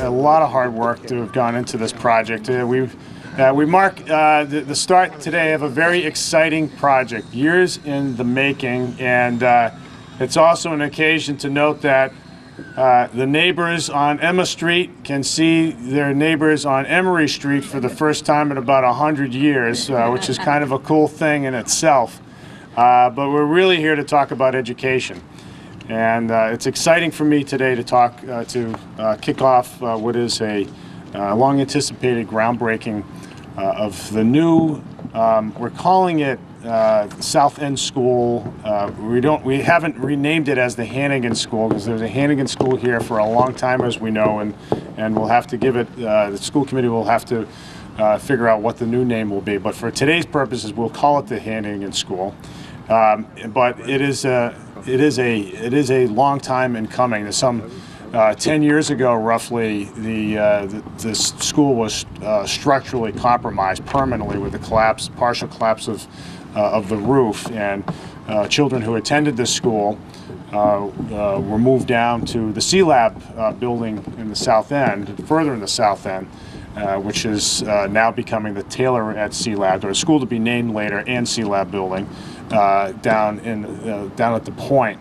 a lot of hard work to have gone into this project. We mark the start today of a very exciting project, years in the making, and it's also an occasion to note that the neighbors on Emma Street can see their neighbors on Emery Street for the first time in about 100 years, which is kind of a cool thing in itself. But we're really here to talk about education. And it's exciting for me today to talk, kick off what is a long-anticipated groundbreaking of the new, we're calling it South End School. We haven't renamed it as the Hannigan School because there's a Hannigan School here for a long time, as we know, and we'll have to give it, the school committee will have to figure out what the new name will be. But for today's purposes, we'll call it the Hannigan School. But it is a long time in coming. Some 10 years ago, roughly, the school was structurally compromised permanently with the partial collapse of the roof, and children who attended this school were moved down to the C-Lab building in the South End, further in the South End, which is now becoming the Taylor at C-Lab, or a school to be named later, and C-Lab building down at the Point.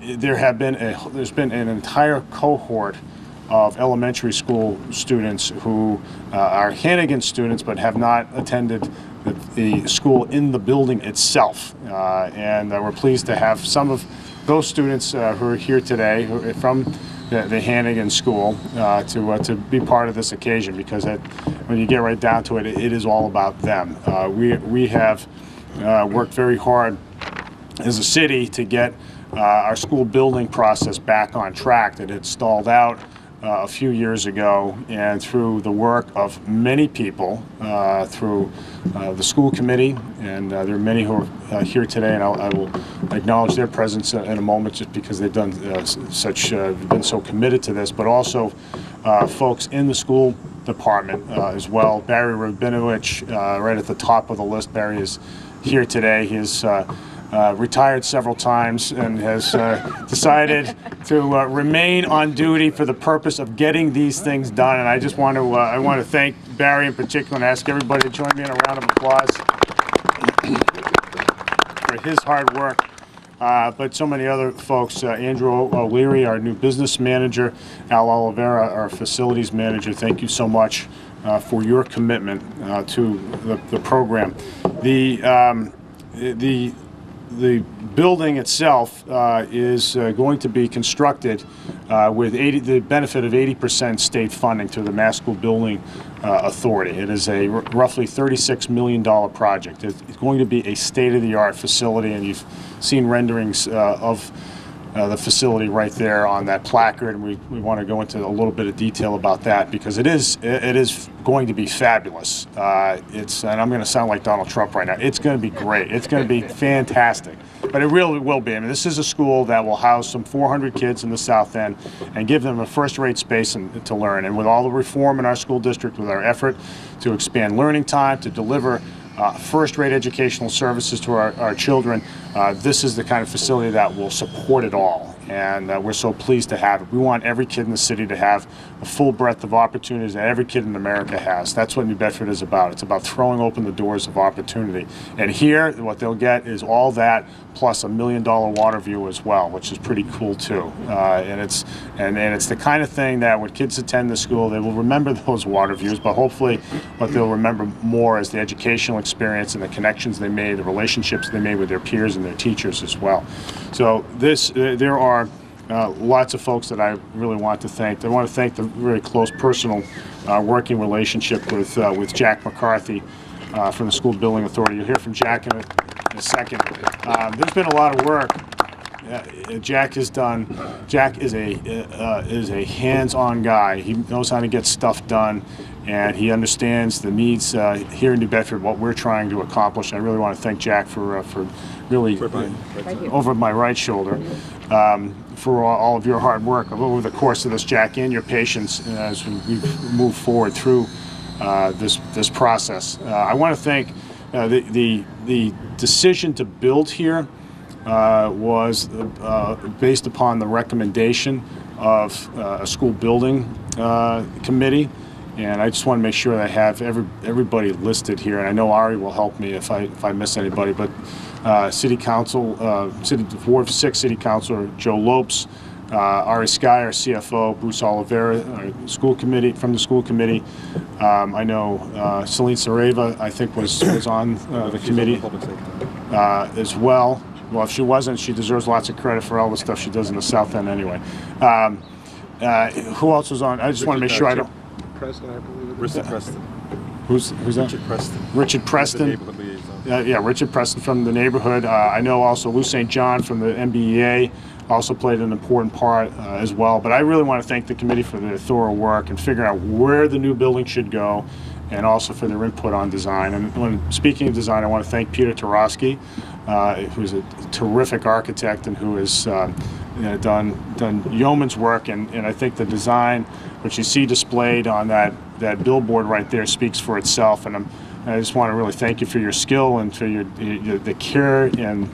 There's been an entire cohort of elementary school students who are Hannigan students but have not attended the school in the building itself, and we're pleased to have some of those students who are here today from the Hannigan School to be part of this occasion, because when you get right down to it, it is all about them. We have worked very hard as a city to get our school building process back on track that had stalled out a few years ago, and through the work of many people, through the school committee, and there are many who are here today, and I will acknowledge their presence in a moment, just because they've done been so committed to this, but also folks in the school department as well. Barry Rabinowitz, right at the top of the list. Barry is here today. He's retired several times and has decided to remain on duty for the purpose of getting these things done. And I just want to thank Barry in particular, and ask everybody to join me in a round of applause for his hard work. But so many other folks, Andrew O'Leary, our new business manager, Al Oliveira, our facilities manager, thank you so much for your commitment to the program. The building itself is going to be constructed with the benefit of 80% state funding through the Mass School Building Authority. It is a roughly $36 million project. It's going to be a state-of-the-art facility, and you've seen renderings of the facility right there on that placard, and we want to go into a little bit of detail about that, because it is going to be fabulous. And I'm going to sound like Donald Trump right now. It's going to be great. It's going to be fantastic. But it really will be. I mean, this is a school that will house some 400 kids in the South End and give them a first-rate space to learn. And with all the reform in our school district, with our effort to expand learning time, to deliver first-rate educational services to our children, this is the kind of facility that will support it all. And we're so pleased to have it. We want every kid in the city to have a full breadth of opportunities that every kid in America has. That's what New Bedford is about. It's about throwing open the doors of opportunity. And here, what they'll get is all that plus $1 million water view as well, which is pretty cool too. And it's the kind of thing that when kids attend the school, they will remember those water views, but hopefully what they'll remember more is the educational experience and the connections they made, the relationships they made with their peers and their teachers as well. So there are lots of folks that I really want to thank. I want to thank the very close personal working relationship with Jack McCarthy from the School Building Authority. You'll hear from Jack in a second. There's been a lot of work Jack is a hands-on guy. He knows how to get stuff done, and he understands the needs here in New Bedford, what we're trying to accomplish. And I really want to thank Jack for really over my right shoulder for all of your hard work over the course of this, Jack, and your patience as we move forward through this process. I want to thank the decision to build here was based upon the recommendation of a school building committee, and I just want to make sure that I have everybody listed here. And I know Ari will help me if I miss anybody. But City Council, Ward 6 City Councilor Joe Lopes, Ari Sky, our CFO, Bruce Oliveira, school committee from the school committee. I know Celine Sareva, I think, was on the committee as well. Well, if she wasn't, she deserves lots of credit for all the stuff she does in the South End anyway. Who else was on? I just want to make sure I don't. Preston, I believe. Richard Preston. Who's that? Richard Preston. Richard Preston. Neighborhood liaison. Yeah, Richard Preston from the neighborhood. I know also Lou St. John from the MBEA also played an important part as well. But I really want to thank the committee for their thorough work and figuring out where the new building should go, and also for their input on design. And when speaking of design, I want to thank Peter Tarosky, who's a terrific architect and who has done yeoman's work. And I think the design, which you see displayed on that billboard right there, speaks for itself. And I just want to really thank you for your skill and for the care and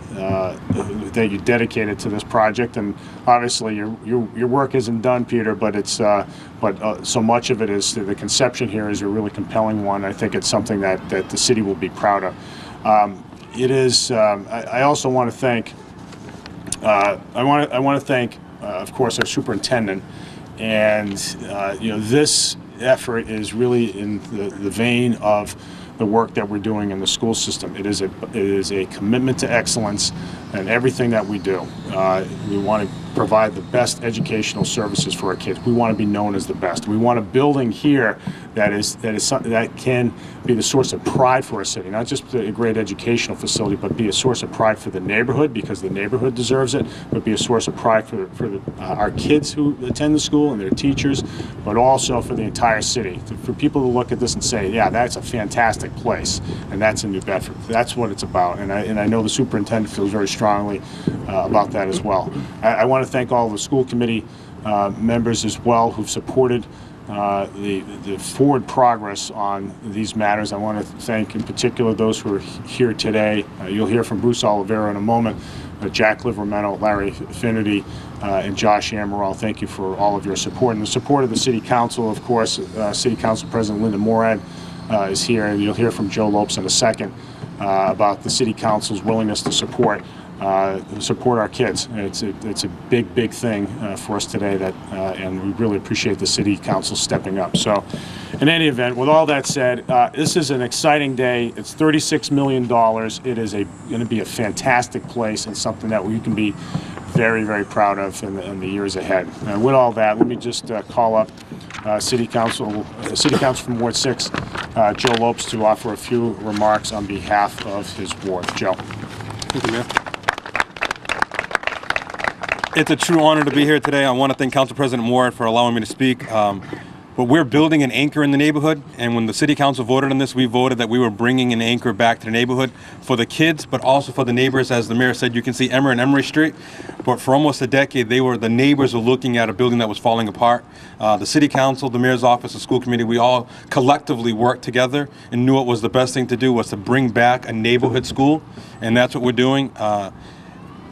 that you dedicated to this project. And obviously your work isn't done, Peter, but it's so much of it is the conception here is a really compelling one. I think it's something that the city will be proud of. It is. I also want to thank. I want to thank, of course, our superintendent, and this effort is really in the vein of the work that we're doing in the school system. It is a commitment to excellence in everything that we do. We want to provide the best educational services for our kids. We want to be known as the best. We want a building here that can be the source of pride for our city, not just a great educational facility, but be a source of pride for the neighborhood, because the neighborhood deserves it, but be a source of pride for our kids who attend the school and their teachers, but also for the entire city. For people to look at this and say, yeah, that's a fantastic place, and that's in New Bedford. That's what it's about, and I know the superintendent feels very strongly about that as well. I want to thank all the school committee members as well who've supported the forward progress on these matters. I want to thank in particular those who are here today. You'll hear from Bruce Oliveira in a moment, Jack Livermento, Larry Finnerty, and Josh Amaral. Thank you for all of your support. And the support of the City Council, of course. City Council President Linda Morad is here, and you'll hear from Joe Lopes in a second about the City Council's willingness to support our kids. It's a big thing for us today, and we really appreciate the City Council stepping up. So in any event, with all that said, this is an exciting day. It's $36 million. It is going to be a fantastic place and something that we can be very proud of in the years ahead. And with all that, let me just call up City Council from Ward 6, Joe Lopes, to offer a few remarks on behalf of his ward. Joe. Thank you, Mayor. It's a true honor to be here today. I want to thank Council President Moore for allowing me to speak. But we're building an anchor in the neighborhood, and when the City Council voted on this, we voted that we were bringing an anchor back to the neighborhood for the kids, but also for the neighbors. As the mayor said, you can see Emmer and Emery Street, but for almost a decade, the neighbors were looking at a building that was falling apart. The City Council, the mayor's office, the school committee, we all collectively worked together and knew it was the best thing to do was to bring back a neighborhood school, and that's what we're doing.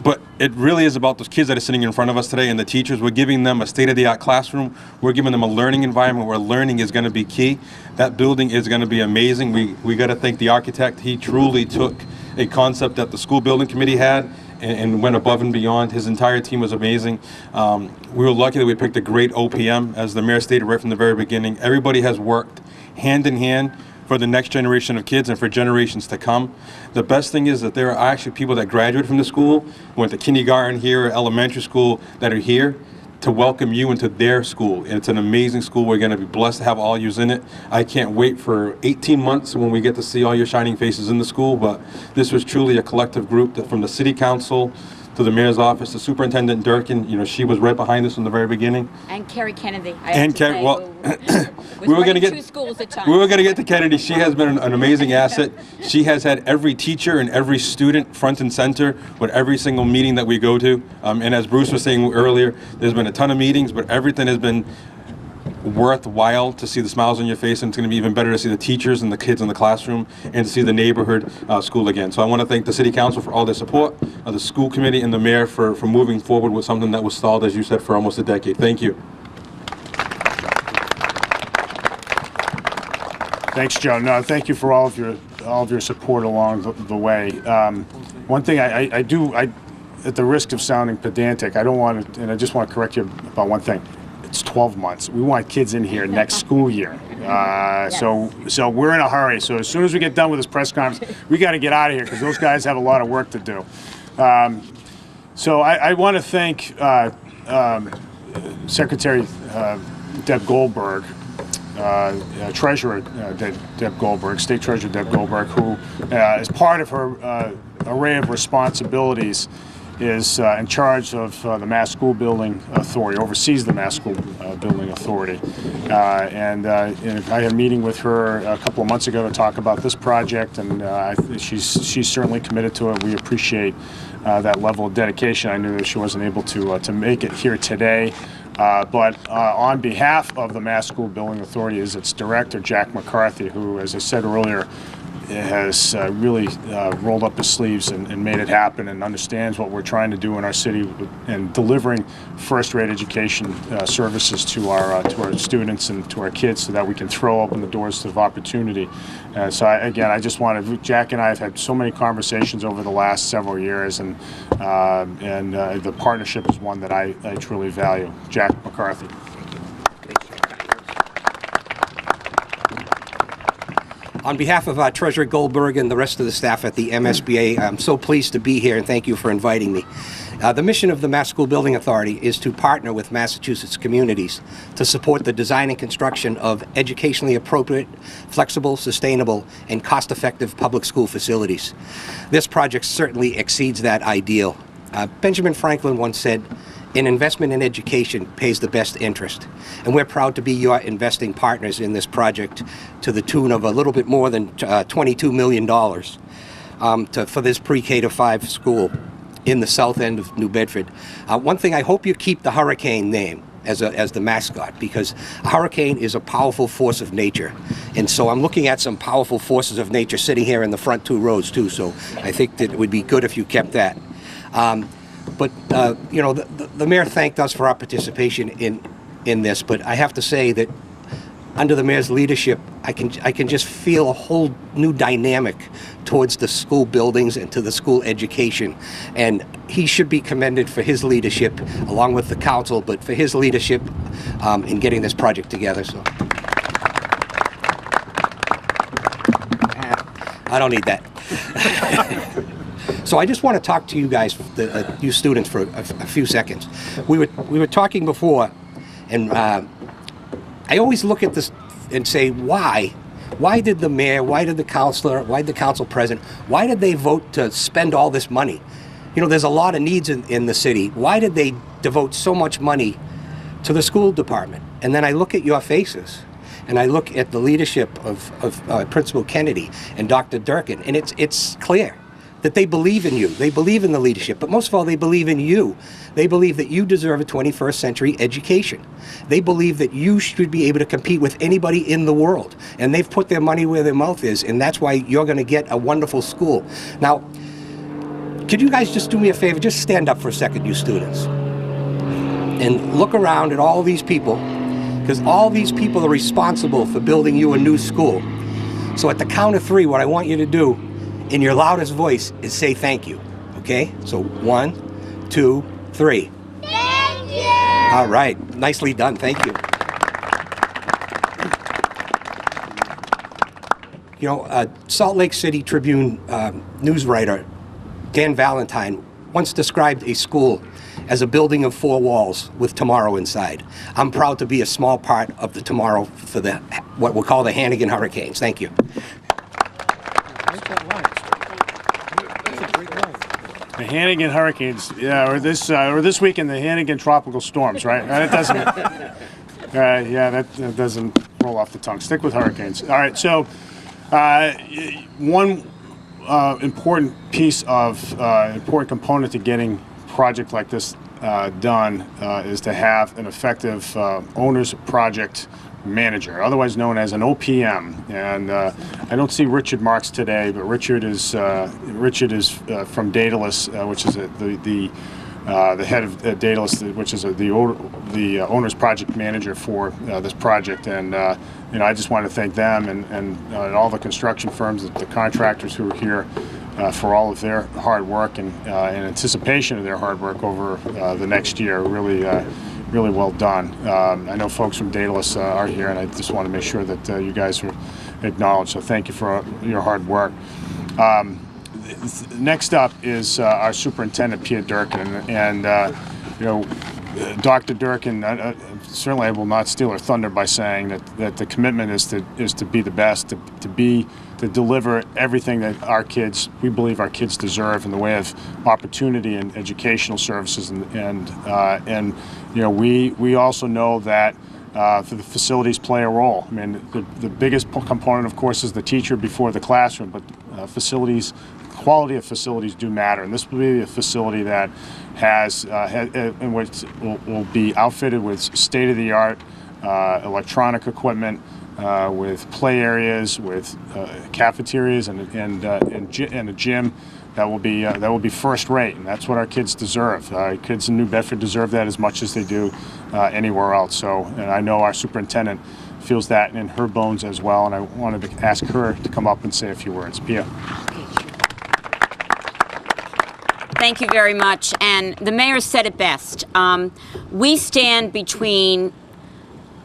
But it really is about those kids that are sitting in front of us today and the teachers. We're giving them a state-of-the-art classroom. We're giving them a learning environment where learning is going to be key. That building is going to be amazing. We got to thank the architect. He truly took a concept that the school building committee had and went above and beyond. His entire team was amazing. We were lucky that we picked a great OPM. As the mayor stated right from the very beginning, everybody has worked hand in hand for the next generation of kids and for generations to come. The best thing is that there are actually people that graduated from the school, went to kindergarten here, elementary school, that are here to welcome you into their school. And it's an amazing school. We're going to be blessed to have all yous in it. I can't wait for 18 months when we get to see all your shining faces in the school, but this was truly a collective group that from the City Council to the mayor's office, the superintendent Durkin, she was right behind us from the very beginning. And Carrie Kennedy. We were going to get 2 schools at times. We were going to get to Kennedy. She has been an amazing asset. She has had every teacher and every student front and center with every single meeting that we go to. And as Bruce was saying earlier, there's been a ton of meetings, but everything has been worthwhile to see the smiles on your face, and it's going to be even better to see the teachers and the kids in the classroom and to see the neighborhood school again. So I want to thank the City Council for all their support, the school committee and the mayor for moving forward with something that was stalled, as you said, for almost a decade. Thank you. Thanks, Joe. No, thank you for all of your support along the way. One thing I do, at the risk of sounding pedantic, I don't want to, and I just want to correct you about one thing. It's 12 months. We want kids in here next school year. So we're in a hurry. So as soon as we get done with this press conference, we got to get out of here because those guys have a lot of work to do. So I want to thank Secretary Deb Goldberg, Treasurer Deb Goldberg, State Treasurer Deb Goldberg, who, as part of her array of responsibilities, is in charge of the Mass School Building Authority, oversees the Mass School Building Authority. And I had a meeting with her a couple of months ago to talk about this project, and she's certainly committed to it. We appreciate that level of dedication. I knew that she wasn't able to make it here today. But on behalf of the Mass School Building Authority is its director, Jack McCarthy, who, as I said earlier, has really rolled up his sleeves and made it happen and understands what we're trying to do in our city and delivering first-rate education services to our students and to our kids so that we can throw open the doors of opportunity. So I just wanted, Jack and I have had so many conversations over the last several years, and the partnership is one that I truly value. Jack McCarthy. On behalf of Treasurer Goldberg and the rest of the staff at the MSBA, I'm so pleased to be here, and thank you for inviting me. The mission of the Mass School Building Authority is to partner with Massachusetts communities to support the design and construction of educationally appropriate, flexible, sustainable, and cost-effective public school facilities. This project certainly exceeds that ideal. Benjamin Franklin once said, "An investment in education pays the best interest." And we're proud to be your investing partners in this project to the tune of a little bit more than $22 million for this pre-K to 5 school in the south end of New Bedford. One thing, I hope you keep the hurricane name as the mascot, because a hurricane is a powerful force of nature. And so I'm looking at some powerful forces of nature sitting here in the front 2 rows too, so I think that it would be good if you kept that. But the mayor thanked us for our participation in this, but I have to say that under the mayor's leadership, I can just feel a whole new dynamic towards the school buildings and to the school education. And he should be commended for his leadership, along with the council, but for his leadership in getting this project together. So I don't need that. So I just want to talk to you guys, you students, for a few seconds. We were talking before, and I always look at this and say, why? Why did the mayor, why did the councilor, why did the council president, why did they vote to spend all this money? You know, there's a lot of needs in the city. Why did they devote so much money to the school department? And then I look at your faces, and I look at the leadership of Principal Kennedy and Dr. Durkin, and it's clear that they believe in you. They believe in the leadership, but most of all, they believe in you. They believe that you deserve a 21st century education. They believe that you should be able to compete with anybody in the world. And they've put their money where their mouth is, and that's why you're gonna get a wonderful school. Now, could you guys just do me a favor? Just stand up for a second, you students. And look around at all these people, because all these people are responsible for building you a new school. So at the count of 3, what I want you to do in your loudest voice is say thank you, okay? So 1, 2, 3. Thank you! All right, nicely done, thank you. You know, Salt Lake City Tribune news writer Dan Valentine once described a school as a building of 4 walls with tomorrow inside. I'm proud to be a small part of the tomorrow for what we'll call the Hannigan Hurricanes. Thank you. The Hannigan Hurricanes, yeah, or this weekend the Hannigan Tropical Storms, right? That doesn't, that doesn't roll off the tongue. Stick with hurricanes. All right, so one important piece of important component to getting a project like this done is to have an effective owner's project manager, otherwise known as an OPM. And I don't see Richard Marks today, but Richard is from Daedalus, which is the the head of Daedalus, which is the owner's project manager for this project. And I just want to thank them and all the construction firms, the contractors who are here for all of their hard work and in anticipation of their hard work over the next year. Really well done. I know folks from Daedalus are here, and I just want to make sure that you guys are acknowledged. So thank you for your hard work. Next up is our superintendent, Durkin, and Dr. Durkin. Certainly, I will not steal her thunder by saying that the commitment is to be the best, to deliver everything that we believe our kids deserve in the way of opportunity and educational services, and we also know that the facilities play a role. I mean, the biggest component, of course, is the teacher before the classroom, but quality of facilities do matter, and this will be a facility that in which will be outfitted with state-of-the-art electronic equipment, with play areas, with cafeterias, and a gym that will be first rate, and that's what our kids deserve. Kids in New Bedford deserve that as much as they do anywhere else. So, and I know our superintendent feels that in her bones as well, and I wanted to ask her to come up and say a few words. Pia. Thank you very much. And the mayor said it best. We stand between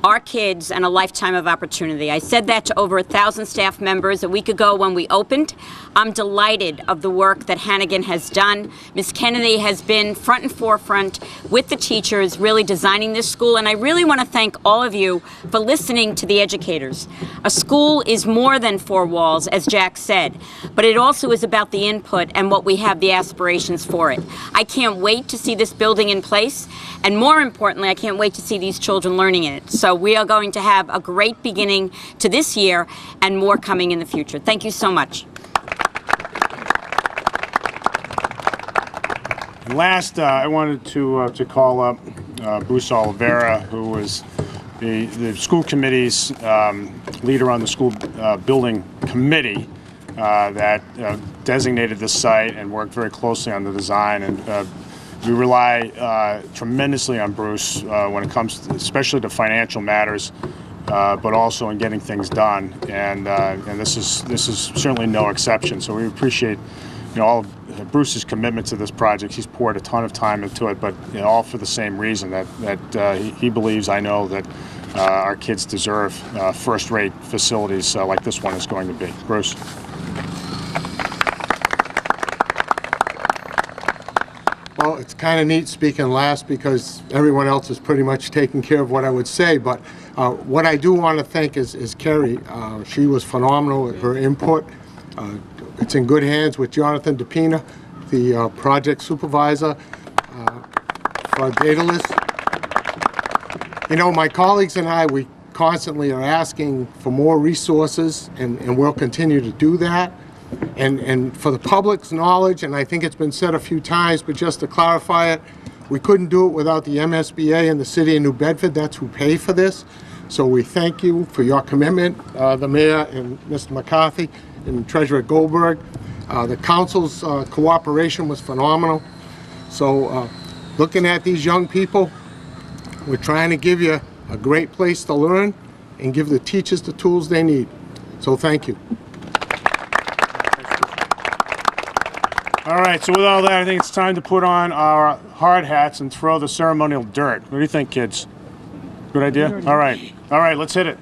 our kids and a lifetime of opportunity. I said that to over 1,000 staff members a week ago when we opened. I'm delighted of the work that Hannigan has done. Ms. Kennedy has been front and forefront with the teachers, really designing this school, and I really want to thank all of you for listening to the educators. A school is more than four walls, as Jack said, but it also is about the input and what we have the aspirations for it. I can't wait to see this building in place, and more importantly, I can't wait to see these children learning in it. So we are going to have a great beginning to this year and more coming in the future. Thank you so much. And last, I wanted to call up Bruce Oliveira, who was the school committee's leader on the school building committee that designated this site and worked very closely on the design. And we rely tremendously on Bruce when it comes, especially to financial matters, but also in getting things done. And this is certainly no exception. So we appreciate all of Bruce's commitment to this project. He's poured a ton of time into it, but all for the same reason, that he believes, I know, that our kids deserve first-rate facilities like this one is going to be. Bruce. Well, it's kind of neat speaking last because everyone else is pretty much taking care of what I would say, but what I do want to thank is Carrie. She was phenomenal with her input. It's in good hands with Jonathan DePina, the project supervisor for Daedalus. My colleagues and I, we constantly are asking for more resources, and we'll continue to do that. And for the public's knowledge, and I think it's been said a few times, but just to clarify it, we couldn't do it without the MSBA and the city of New Bedford. That's who pay for this. So we thank you for your commitment, the mayor and Mr. McCarthy and Treasurer Goldberg. The council's cooperation was phenomenal. So looking at these young people, we're trying to give you a great place to learn and give the teachers the tools they need. So thank you. All right, so with all that, I think it's time to put on our hard hats and throw the ceremonial dirt. What do you think, kids? Good idea? All right, let's hit it.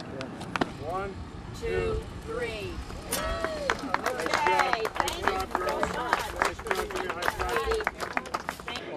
1, 2, 3.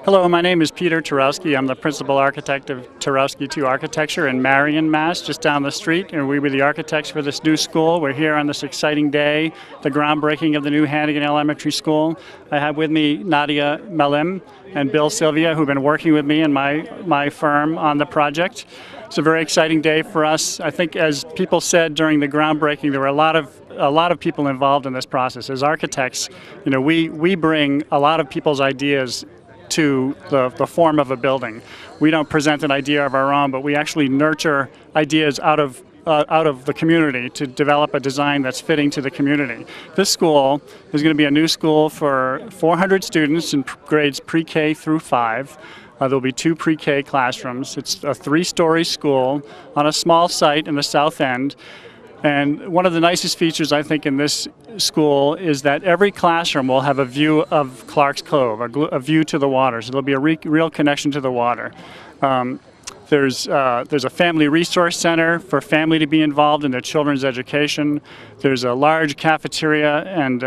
Hello, my name is Peter Turowski. I'm the principal architect of Turowski 2 Architecture in Marion, Mass., just down the street, and we were the architects for this new school. We're here on this exciting day, the groundbreaking of the new Hannigan Elementary School. I have with me Nadia Malim and Bill Sylvia, who've been working with me and my firm on the project. It's a very exciting day for us. I think, as people said during the groundbreaking, there were a lot of people involved in this process. As architects, we bring a lot of people's ideas to the form of a building. We don't present an idea of our own, but we actually nurture ideas out of out of the community to develop a design that's fitting to the community. This school is going to be a new school for 400 students in grades pre-K through 5. There'll be 2 pre-K classrooms. It's a 3-story school on a small site in the south end. And one of the nicest features, I think, in this school is that every classroom will have a view of Clark's Cove, a view to the water. So there'll be a real connection to the water. There's a family resource center for family to be involved in their children's education. There's a large cafeteria and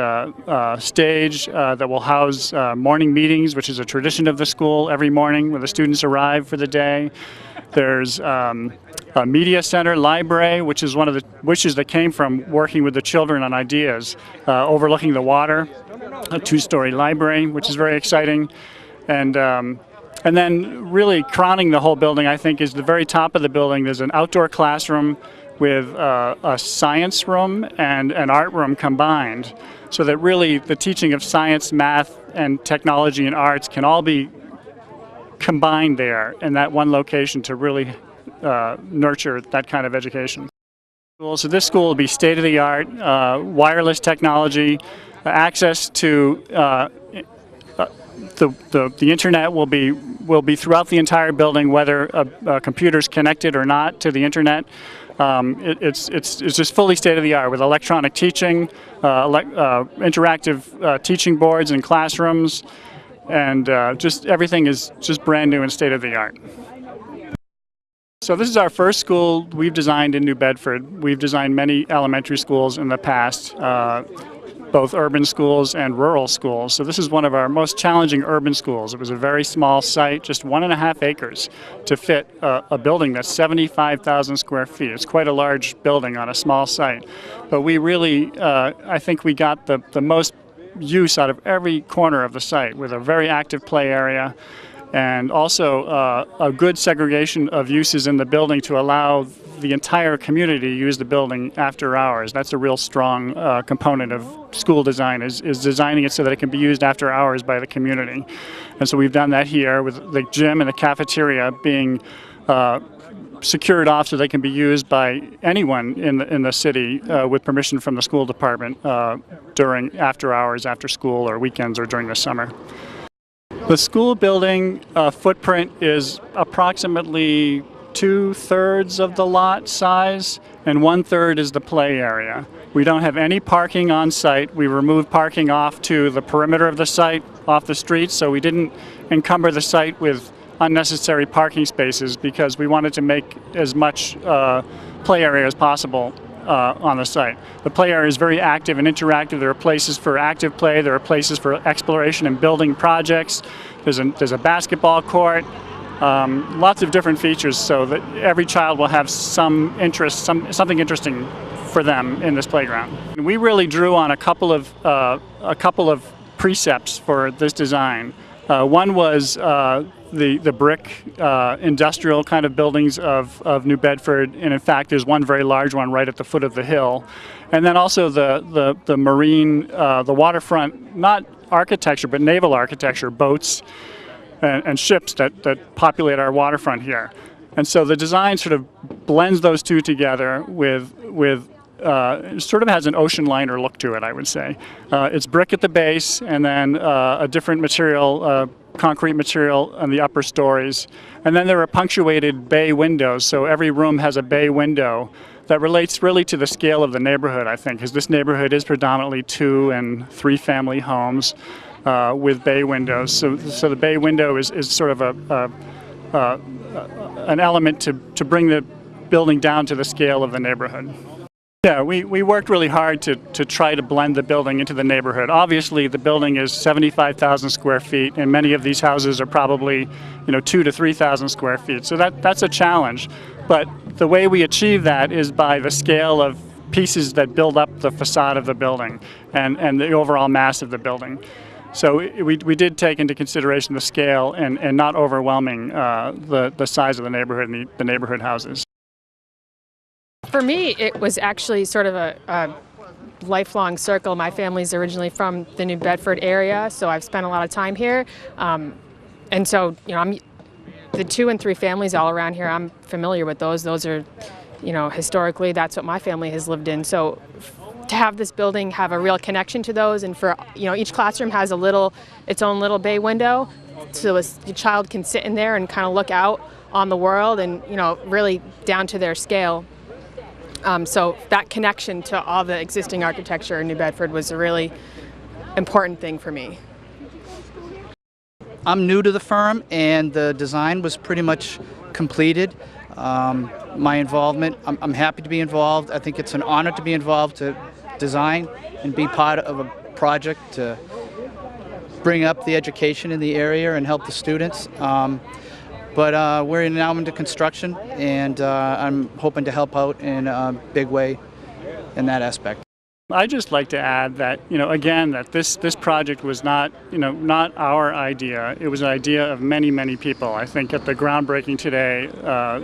stage that will house morning meetings, which is a tradition of the school every morning when the students arrive for the day. There's a media center, library, which is one of the wishes that came from working with the children on ideas, overlooking the water, a 2-story library, which is very exciting. And then really crowning the whole building, I think, is the very top of the building. There's an outdoor classroom with a science room and an art room combined, so that really the teaching of science, math, and technology and arts can all be combined there in that one location to really nurture that kind of education. So this school will be state-of-the-art, wireless technology, access to the internet will be throughout the entire building, whether a computer's connected or not to the internet. It's just fully state-of-the-art with electronic teaching, interactive teaching boards in classrooms, and just everything is just brand new and state-of-the-art. So this is our first school we've designed in New Bedford. We've designed many elementary schools in the past, both urban schools and rural schools. So this is one of our most challenging urban schools. It was a very small site, just 1.5 acres to fit a building that's 75,000 square feet. It's quite a large building on a small site. But we really, I think we got the most use out of every corner of the site with a very active play area, and also a good segregation of uses in the building to allow the entire community to use the building after hours. That's a real strong component of school design, is designing it so that it can be used after hours by the community. And so we've done that here with the gym and the cafeteria being secured off so they can be used by anyone in the city with permission from the school department during after hours, after school, or weekends, or during the summer. The school building footprint is approximately 2/3 of the lot size, and 1/3 is the play area. We don't have any parking on site. We removed parking off to the perimeter of the site, off the street, so we didn't encumber the site with unnecessary parking spaces because we wanted to make as much play area as possible on the site. The play area is very active and interactive. There are places for active play. There are places for exploration and building projects. There's a basketball court. Lots of different features so that every child will have some interest, something interesting for them in this playground. We really drew on a couple of precepts for this design. One was the brick industrial kind of buildings of New Bedford, and in fact there's one very large one right at the foot of the hill. And then also the marine, the waterfront, not architecture but naval architecture, boats and ships that populate our waterfront here. And so the design sort of blends those two together with it sort of has an ocean liner look to it, I would say. It's brick at the base, and then a different material, concrete material on the upper stories. And then there are punctuated bay windows, so every room has a bay window that relates really to the scale of the neighborhood, I think, because this neighborhood is predominantly 2- and 3-family homes with bay windows. So the bay window is sort of an element to bring the building down to the scale of the neighborhood. Yeah, we worked really hard to try to blend the building into the neighborhood. Obviously, the building is 75,000 square feet, and many of these houses are probably, 2,000 to 3,000 square feet. So that's a challenge. But the way we achieve that is by the scale of pieces that build up the facade of the building and the overall mass of the building. So we did take into consideration the scale and not overwhelming the size of the neighborhood and the neighborhood houses. For me, it was actually sort of a lifelong circle. My family's originally from the New Bedford area, so I've spent a lot of time here. And so, I'm the 2- and 3 families all around here. I'm familiar with those. Those are you know, historically that's what my family has lived in. So to have this building have a real connection to those, and for, you know, each classroom has its own little bay window, so a child can sit in there and kind of look out on the world, and, you know, really down to their scale. So that connection to all the existing architecture in New Bedford was a really important thing for me. I'm new to the firm, and the design was pretty much completed. My involvement, I'm happy to be involved. I think it's an honor to be involved, to design and be part of a project to bring up the education in the area and help the students. But we're now into construction, and I'm hoping to help out in a big way in that aspect. I'd just like to add that, you know, again, that this project was not, you know, not our idea. It was an idea of many, many people. I think at the groundbreaking today,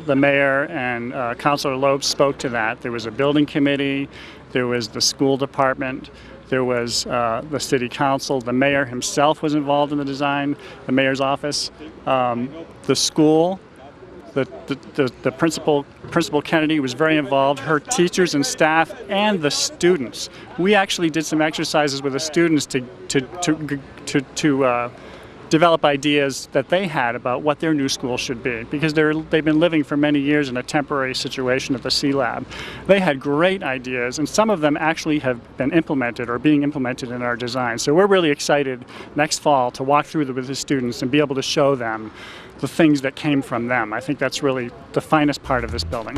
the mayor and Councilor Loeb spoke to that. There was a building committee, there was the school department, there was the city council, the mayor himself was involved in the design, the mayor's office, the school. The Principal Kennedy was very involved, her teachers and staff, and the students. We actually did some exercises with the students to develop ideas that they had about what their new school should be, because they've been living for many years in a temporary situation at the C Lab. They had great ideas, and some of them actually have been implemented or being implemented in our design. So we're really excited next fall to walk through with the students and be able to show them the things that came from them. I think that's really the finest part of this building.